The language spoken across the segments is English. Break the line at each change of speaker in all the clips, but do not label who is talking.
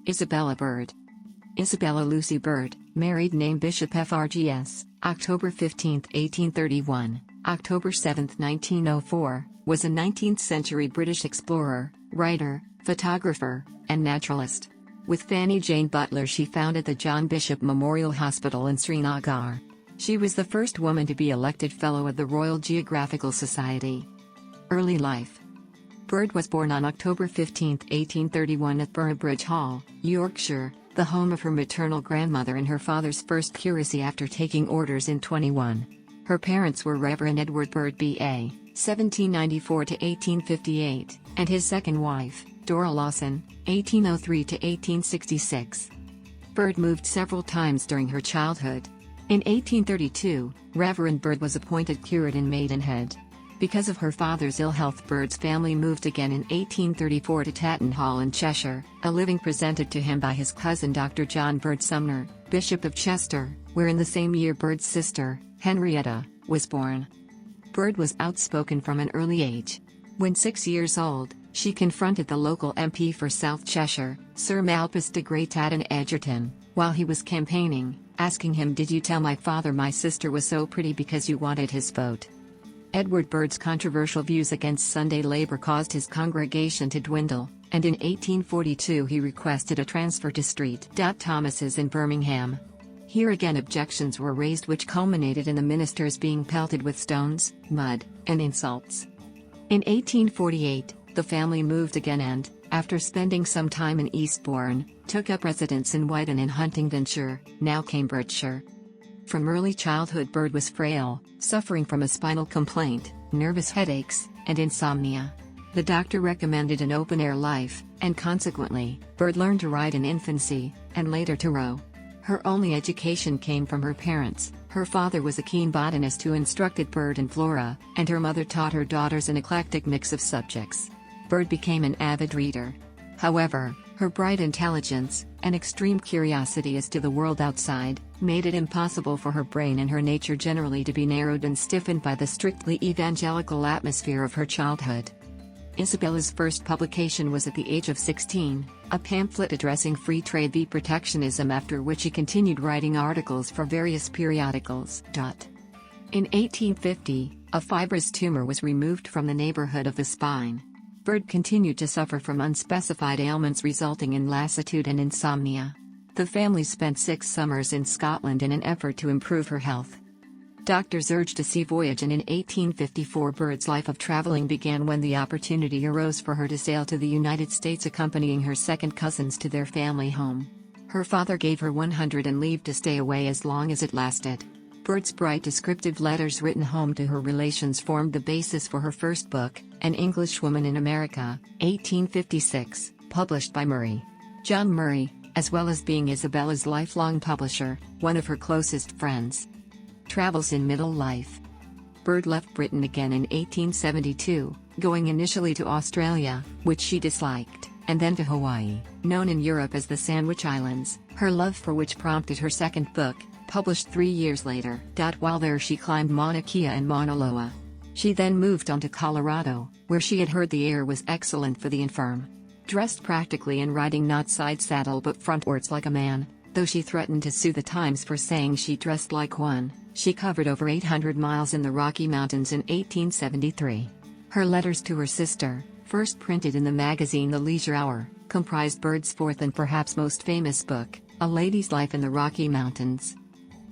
Isabella Bird. Isabella Lucy Bird, married name Bishop FRGS, October 15, 1831, October 7, 1904, was a 19th-century British explorer, writer, photographer, and naturalist. With Fanny Jane Butler she founded the John Bishop Memorial Hospital in Srinagar. She was the first woman to be elected Fellow of the Royal Geographical Society. Early life. Bird was born on October 15, 1831 at Bridge Hall, Yorkshire, the home of her maternal grandmother and her father's first curacy after taking orders in 21. Her parents were Reverend Edward Bird B.A., 1794–1858, and his second wife, Dora Lawson, 1803–1866. Bird moved several times during her childhood. In 1832, Reverend Bird was appointed curate in Maidenhead. Because of her father's ill health, Bird's family moved again in 1834 to Tatton Hall in Cheshire, a living presented to him by his cousin Dr. John Bird Sumner, Bishop of Chester, where in the same year Bird's sister, Henrietta, was born. Bird was outspoken from an early age. When 6 years old, she confronted the local MP for South Cheshire, Sir Malpas de Grey Tatton Egerton, while he was campaigning, asking him, "Did you tell my father my sister was so pretty because you wanted his vote?" Edward Bird's controversial views against Sunday labor caused his congregation to dwindle, and in 1842 he requested a transfer to St. Thomas's in Birmingham. Here again objections were raised which culminated in the ministers being pelted with stones, mud, and insults. In 1848, the family moved again and, after spending some time in Eastbourne, took up residence in Whiton in Huntingdonshire, now Cambridgeshire. From early childhood Bird was frail, suffering from a spinal complaint, nervous headaches, and insomnia. The doctor recommended an open-air life, and consequently, Bird learned to ride in infancy, and later to row. Her only education came from her parents. Her father was a keen botanist who instructed Bird in flora, and her mother taught her daughters an eclectic mix of subjects. Bird became an avid reader. However, her bright intelligence, and extreme curiosity as to the world outside, made it impossible for her brain and her nature generally to be narrowed and stiffened by the strictly evangelical atmosphere of her childhood. Isabella's first publication was at the age of 16, a pamphlet addressing free trade v protectionism, after which she continued writing articles for various periodicals. In 1850, a fibrous tumor was removed from the neighborhood of the spine. Bird continued to suffer from unspecified ailments resulting in lassitude and insomnia. The family spent 6 summers in Scotland in an effort to improve her health. Doctors urged a sea voyage, and in 1854 Bird's life of traveling began when the opportunity arose for her to sail to the United States, accompanying her second cousins to their family home. Her father gave her 100 and leave to stay away as long as it lasted. Bird's bright descriptive letters written home to her relations formed the basis for her first book, An Englishwoman in America, 1856, published by Murray. John Murray, as well as being Isabella's lifelong publisher, one of her closest friends. Travels in middle life. Bird left Britain again in 1872, going initially to Australia, which she disliked, and then to Hawaii, known in Europe as the Sandwich Islands, her love for which prompted her second book, published 3 years later. While there she climbed Mauna Kea and Mauna Loa. She then moved on to Colorado, where she had heard the air was excellent for the infirm. Dressed practically and riding not side saddle but frontwards like a man, though she threatened to sue the Times for saying she dressed like one, she covered over 800 miles in the Rocky Mountains in 1873. Her letters to her sister, first printed in the magazine The Leisure Hour, comprised Bird's fourth and perhaps most famous book, A Lady's Life in the Rocky Mountains.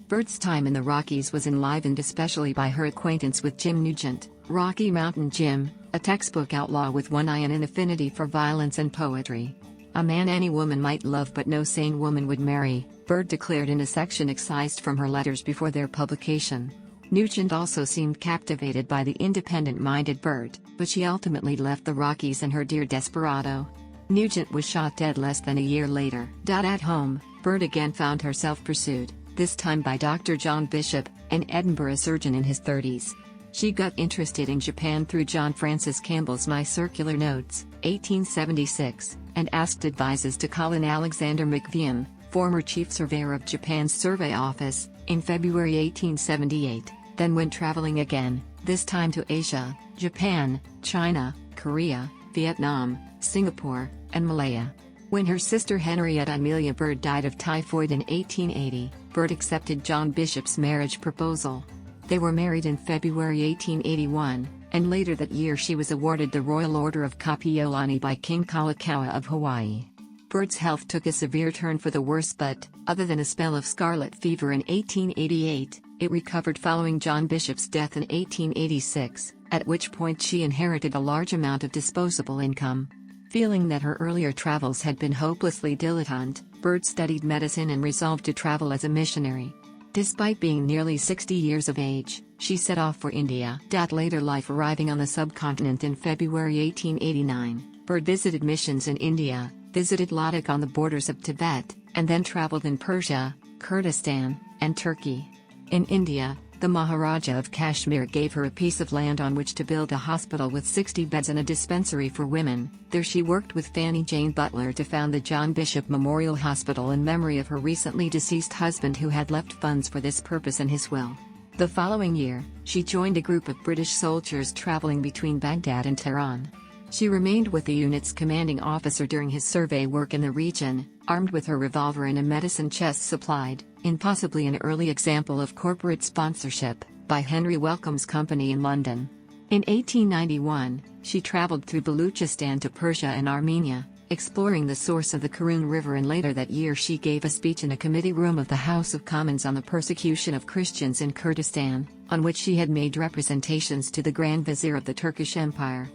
Bird's time in the Rockies was enlivened especially by her acquaintance with Jim Nugent, Rocky Mountain Jim, a textbook outlaw with one eye and an affinity for violence and poetry. A man any woman might love but no sane woman would marry, Bird declared in a section excised from her letters before their publication. Nugent also seemed captivated by the independent-minded Bird, but she ultimately left the Rockies and her dear desperado. Nugent was shot dead less than a year later. At home, Bird again found herself pursued, this time by Dr. John Bishop, an Edinburgh surgeon in his 30s. She got interested in Japan through John Francis Campbell's My Circular Notes, 1876, and asked advices to Colin Alexander McVean, former chief surveyor of Japan's survey office, in February 1878, then went traveling again, this time to Asia, Japan, China, Korea, Vietnam, Singapore, and Malaya. When her sister Henrietta Amelia Bird died of typhoid in 1880, Bird accepted John Bishop's marriage proposal. They were married in February 1881, and later that year she was awarded the Royal Order of Kapiolani by King Kalakaua of Hawaii. Bird's health took a severe turn for the worse, but, other than a spell of scarlet fever in 1888, it recovered following John Bishop's death in 1886, at which point she inherited a large amount of disposable income. Feeling that her earlier travels had been hopelessly dilettante, Bird studied medicine and resolved to travel as a missionary. Despite being nearly 60 years of age, she set off for India. Later life arriving on the subcontinent in February 1889, Bird visited missions in India, visited Ladakh on the borders of Tibet, and then traveled in Persia, Kurdistan, and Turkey. In India, the Maharaja of Kashmir gave her a piece of land on which to build a hospital with 60 beds and a dispensary for women. There she worked with Fanny Jane Butler to found the John Bishop Memorial Hospital in memory of her recently deceased husband, who had left funds for this purpose in his will. The following year, she joined a group of British soldiers traveling between Baghdad and Tehran. She remained with the unit's commanding officer during his survey work in the region, armed with her revolver and a medicine chest supplied, in possibly an early example of corporate sponsorship, by Henry Wellcome's company in London. In 1891, she traveled through Baluchistan to Persia and Armenia, exploring the source of the Karun River, and later that year she gave a speech in a committee room of the House of Commons on the persecution of Christians in Kurdistan, on which she had made representations to the Grand Vizier of the Turkish Empire.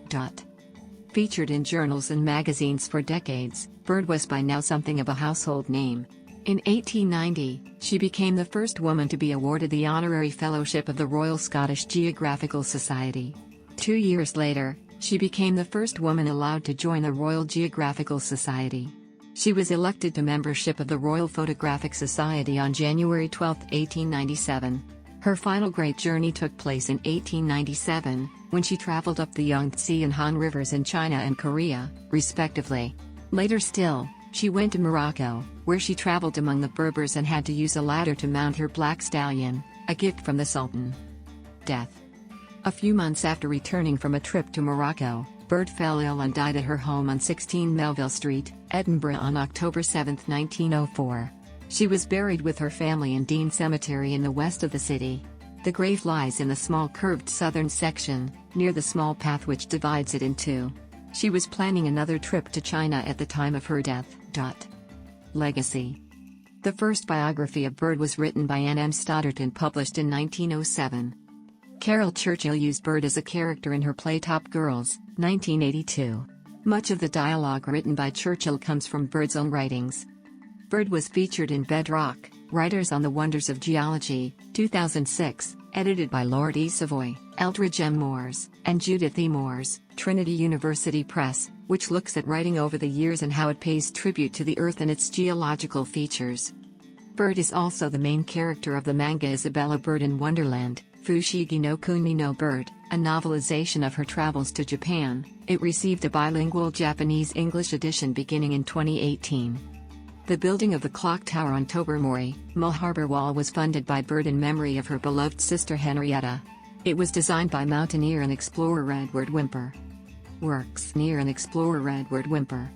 Featured in journals and magazines for decades, Bird was by now something of a household name. In 1890, she became the first woman to be awarded the honorary fellowship of the Royal Scottish Geographical Society. 2 years later, she became the first woman allowed to join the Royal Geographical Society. She was elected to membership of the Royal Photographic Society on January 12, 1897. Her final great journey took place in 1897, when she traveled up the Yangtze and Han rivers in China and Korea, respectively. Later still, she went to Morocco, where she traveled among the Berbers and had to use a ladder to mount her black stallion, a gift from the Sultan. Death. A few months after returning from a trip to Morocco, Bird fell ill and died at her home on 16 Melville Street, Edinburgh on October 7, 1904. She was buried with her family in Dean Cemetery in the west of the city. The grave lies in the small curved southern section, near the small path which divides it in two. She was planning another trip to China at the time of her death. Legacy. The first biography of Bird was written by Anne M. Stoddart and published in 1907. Carol Churchill used Bird as a character in her play Top Girls, 1982. Much of the dialogue written by Churchill comes from Bird's own writings. Bird was featured in Bedrock, Writers on the Wonders of Geology, 2006, edited by Lord E. Savoy, Eldridge M. Moores, and Judith E. Moores, Trinity University Press, which looks at writing over the years and how it pays tribute to the Earth and its geological features. Bird is also the main character of the manga Isabella Bird in Wonderland, Fushigi no Kuni no Bird, a novelization of her travels to Japan. It received a bilingual Japanese-English edition beginning in 2018. The building of the clock tower on Tobermory, Mull Harbour Wall was funded by Bird in memory of her beloved sister Henrietta. It was designed by mountaineer and explorer Edward Whymper. Works. Near and explorer Edward Whymper.